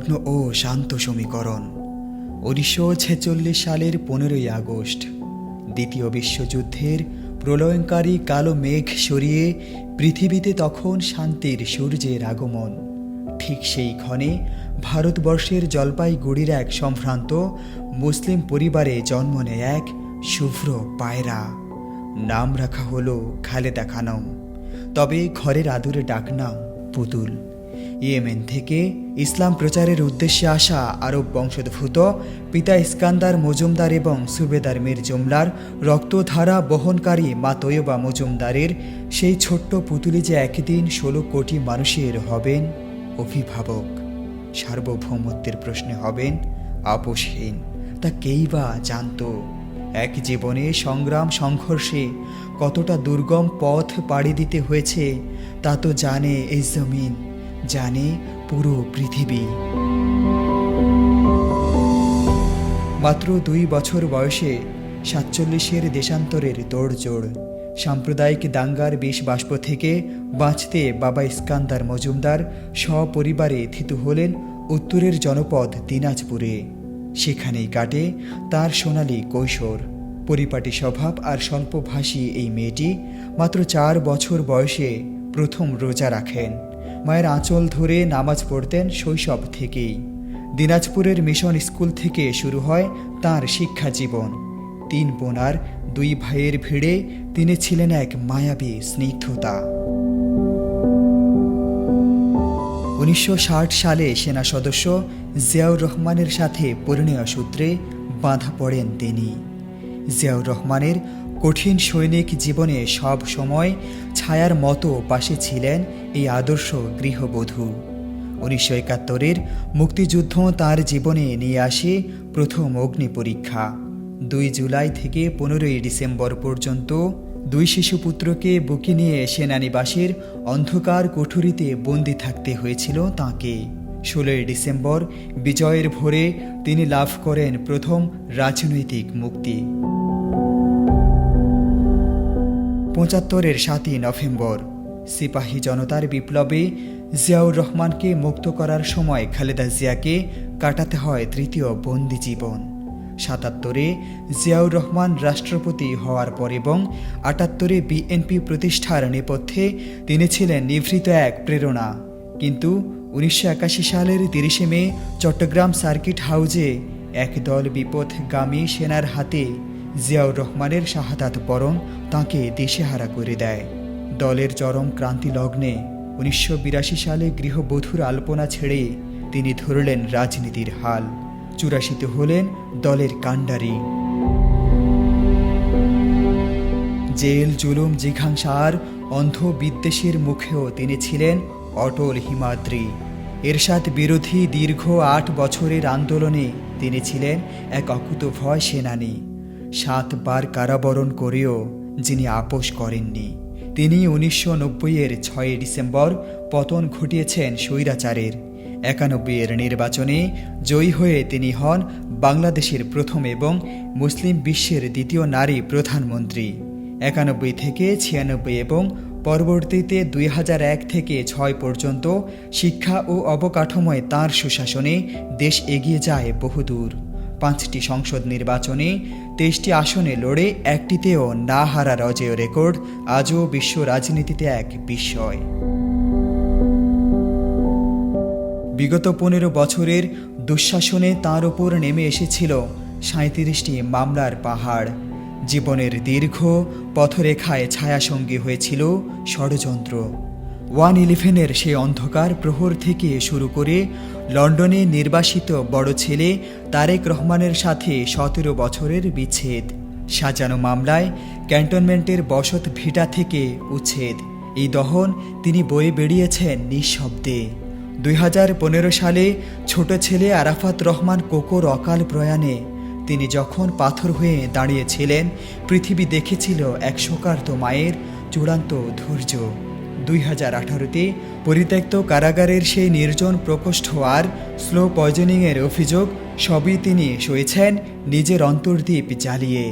রুগ্ন ও শান্ত সমীকরণ। 1946 সালের 15ই আগস্ট দ্বিতীয় বিশ্বযুদ্ধের প্রলয়ঙ্কারী কালো মেঘ সরিয়ে পৃথিবীতে তখন শান্তির সূর্যের আগমন। ঠিক সেই ক্ষণে ভারতবর্ষের জলপাইগুড়ির এক সম্ভ্রান্ত মুসলিম পরিবারে জন্ম নেয় এক শুভ্র পায়রা। নাম রাখা হলো খালেদা খানম, তবে ঘরের আদুরে ডাকনাম পুতুল। ইয়েমেন থেকে ইসলাম প্রচারের উদ্দেশ্যে আসা আরব বংশোদ্ভূত পিতা ইস্কান্দার মজুমদার এবং সুবেদার মীর জুমলার রক্তধারা বহনকারী মা তৈয়বা মজুমদারের সেই ছোট্ট পুতুলি যে একদিন 16 কোটি মানুষের হবেন অভিভাবক, সার্বভৌমত্বের প্রশ্নে হবেন আপোষহীন, তা কেই বা জানত। এক জীবনে সংগ্রাম সংঘর্ষে কতটা দুর্গম পথ পাড়ি দিতে হয়েছে তা তো জানে এই জমিন, জানে পুরো পৃথিবী। মাত্র 2 বছর বয়সে 47-এর দেশান্তরের তোড়জোড়। সাম্প্রদায়িক দাঙ্গার বিষ বাষ্প থেকে বাঁচতে বাবা ইস্কান্দার মজুমদার সপরিবারে থিতু হলেন উত্তরের জনপদ দিনাজপুরে। সেখানেই কাটে তার সোনালী কৈশোর। পরিপাটি স্বভাব আর স্বল্পভাষী এই মেয়েটি মাত্র 4 বছর বয়সে প্রথম রোজা রাখেন। মায়ের আঁচল ধরে নামাজ পড়তেন শৈশব থেকেই। দিনাজপুরের মিশন স্কুল থেকে শুরু হয় তার শিক্ষা জীবন। 3 বোন আর 2 ভাইয়ের ভিড়ে তিনি ছিলেন এক মায়াবী স্নিগ্ধতা। 1960 সালে সেনা সদস্য জিয়াউর রহমানের সাথে পরিণয় সূত্রে বাঁধা পড়েন তিনি। জিয়াউর রহমানের কঠিন সৈনিক জীবনে সব সময় ছায়ার মতো পাশে ছিলেন এই আদর্শ গৃহবধূ। 1971-এর মুক্তিযুদ্ধ তার জীবনে নিয়ে আসে প্রথম অগ্নি পরীক্ষা। 2 জুলাই থেকে 15ই ডিসেম্বর পর্যন্ত 2 শিশুপুত্রকে বুকে নিয়ে সেনানিবাসের অন্ধকার কুঠুরিতে বন্দি থাকতে হয়েছিল তাঁকে। 16ই ডিসেম্বর বিজয়ের ভোরে তিনি লাভ করেন প্রথম রাজনৈতিক মুক্তি। 75-এর 7ই নভেম্বর সিপাহী জনতার বিপ্লবে জিয়াউর রহমানকে মুক্ত করার সময় খালেদা জিয়াকে কাটাতে হয় তৃতীয় বন্দি জীবন। 77-এ জিয়াউর রহমান রাষ্ট্রপতি হওয়ার পর এবং 78-এ বিএনপি প্রতিষ্ঠার নেপথ্যে তিনি ছিলেন নিভৃত এক প্রেরণা। কিন্তু 1981 সালের 30শে মে চট্টগ্রাম সার্কিট হাউজে একদল বিপথগামী সেনার হাতে জিয়াউর রহমানের শাহাদাত বরণ তাঁকে দিশেহারা করে দেয়। দলের চরম ক্রান্তি লগ্নে 1982 সালে গৃহবধূর আলপনা ছেড়ে তিনি ধরলেন রাজনীতির হাল। 84-তে হলেন দলের কাণ্ডারি। জেল, জুলুম, জিঘাংসা আর অন্ধ বিদ্বেষের মুখেও তিনি ছিলেন অটল হিমাদ্রি। এরশাদ বিরোধী দীর্ঘ 8 বছরের আন্দোলনে তিনি ছিলেন এক অকুতোভয় সেনানী। 7 বার কারাবরণ করেও যিনি আপোষ করেননি। তিনি 1990-এর 6 ডিসেম্বর পতন ঘটিয়েছেন স্বৈরাচারের। 91-এর নির্বাচনে জয়ী হয়ে তিনি হন বাংলাদেশের প্রথম এবং মুসলিম বিশ্বের দ্বিতীয় নারী প্রধানমন্ত্রী। 91 থেকে 96 এবং পরবর্তীতে 2001 থেকে 6 পর্যন্ত শিক্ষা ও অবকাঠামোয় তাঁর সুশাসনে দেশ এগিয়ে যায় বহুদূর। 5টি সংসদ নির্বাচনে 23টি আসনে লড়ে একটিতেও না হারার অজেয় রেকর্ড আজও বিশ্ব রাজনীতিতে এক বিস্ময়। বিগত 15 বছরের দুঃশাসনে তাঁর ওপর নেমে এসেছিল 37টি মামলার পাহাড়। জীবনের দীর্ঘ পথরেখায় ছায়াসঙ্গী হয়েছিল ষড়যন্ত্র। 111-এর সেই অন্ধকার প্রহর থেকে শুরু করে লন্ডনে নির্বাসিত বড় ছেলে তারেক রহমানের সাথে 17 বছরের বিচ্ছেদ, সাজানো মামলায় ক্যান্টনমেন্টের বসত ভিটা থেকে উচ্ছেদ, এই দহন তিনি বয়ে বেরিয়েছেন নিঃশব্দে। 2015 সালে ছোট ছেলে আরাফাত রহমান কোকোর অকাল প্রয়াণে তিনি যখন পাথর হয়ে দাঁড়িয়েছিলেন, পৃথিবী দেখেছিল এক শোকার্ত মায়ের চূড়ান্ত ধৈর্য। 2018-তে পরিত্যক্ত কারাগারের সেই নির্জন প্রকোষ্ঠ আর স্লো পয়জনিংয়ের অভিযোগ সবই তিনি সয়েছেন নিজের অন্তর্দ্বীপ জ্বালিয়ে।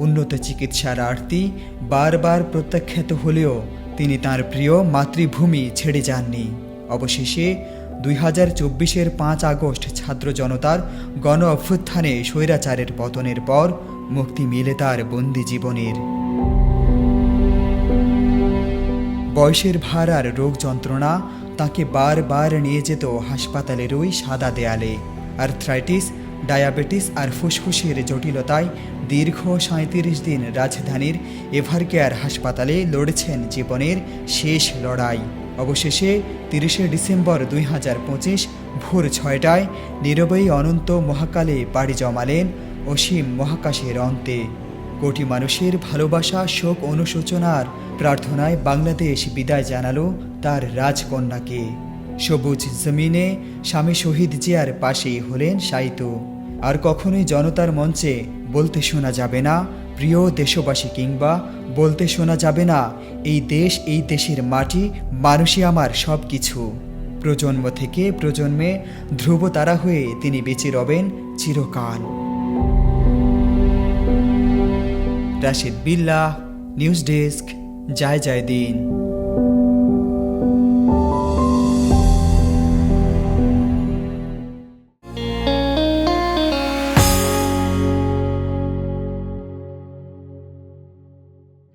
উন্নত চিকিৎসার আরতি বারবার প্রত্যাখ্যাত হলেও তিনি তাঁর প্রিয় মাতৃভূমি ছেড়ে যাননি। অবশেষে 2024-এর 5 আগস্ট ছাত্র জনতার গণ অভ্যুত্থানে স্বৈরাচারের পতনের পর মুক্তি মিলে তার বন্দি জীবনের। বয়সের ভার আর রোগ যন্ত্রণা তাকে বারবার নিয়ে যেত হাসপাতালের ওই সাদা দেয়ালে। আর্থ্রাইটিস, ডায়াবেটিস আর ফুসফুসের জটিলতায় দীর্ঘ 37 দিন রাজধানীর এভারকেয়ার হাসপাতালে লড়েছেন জীবনের শেষ লড়াই। অবশেষে 30 ডিসেম্বর 2025 ভোর 6টায় নীরবেই অনন্ত মহাকালে পাড়ি জমালেন অসীম মহাকাশের অন্তে। কোটি মানুষের ভালোবাসা, শোক, অনুশোচনার প্রার্থনায় বাংলাদেশ বিদায় জানালো তার রাজকন্যাকে। সবুজ জমিনে স্বামী শহীদ জিয়ার পাশেই হলেন শায়িত। আর কখনোই জনতার মঞ্চে বলতে শোনা যাবে না প্রিয় দেশবাসী, কিংবা বলতে শোনা যাবে না এই দেশ, এই দেশের মাটি, মানুষই আমার সব কিছু। প্রজন্ম থেকে প্রজন্মে ধ্রুব তারা হয়ে তিনি বেঁচে রবেন চিরকাল। রাশিদ বিল্লাহ, নিউজ ডেস্ক, জয় জয় দিন।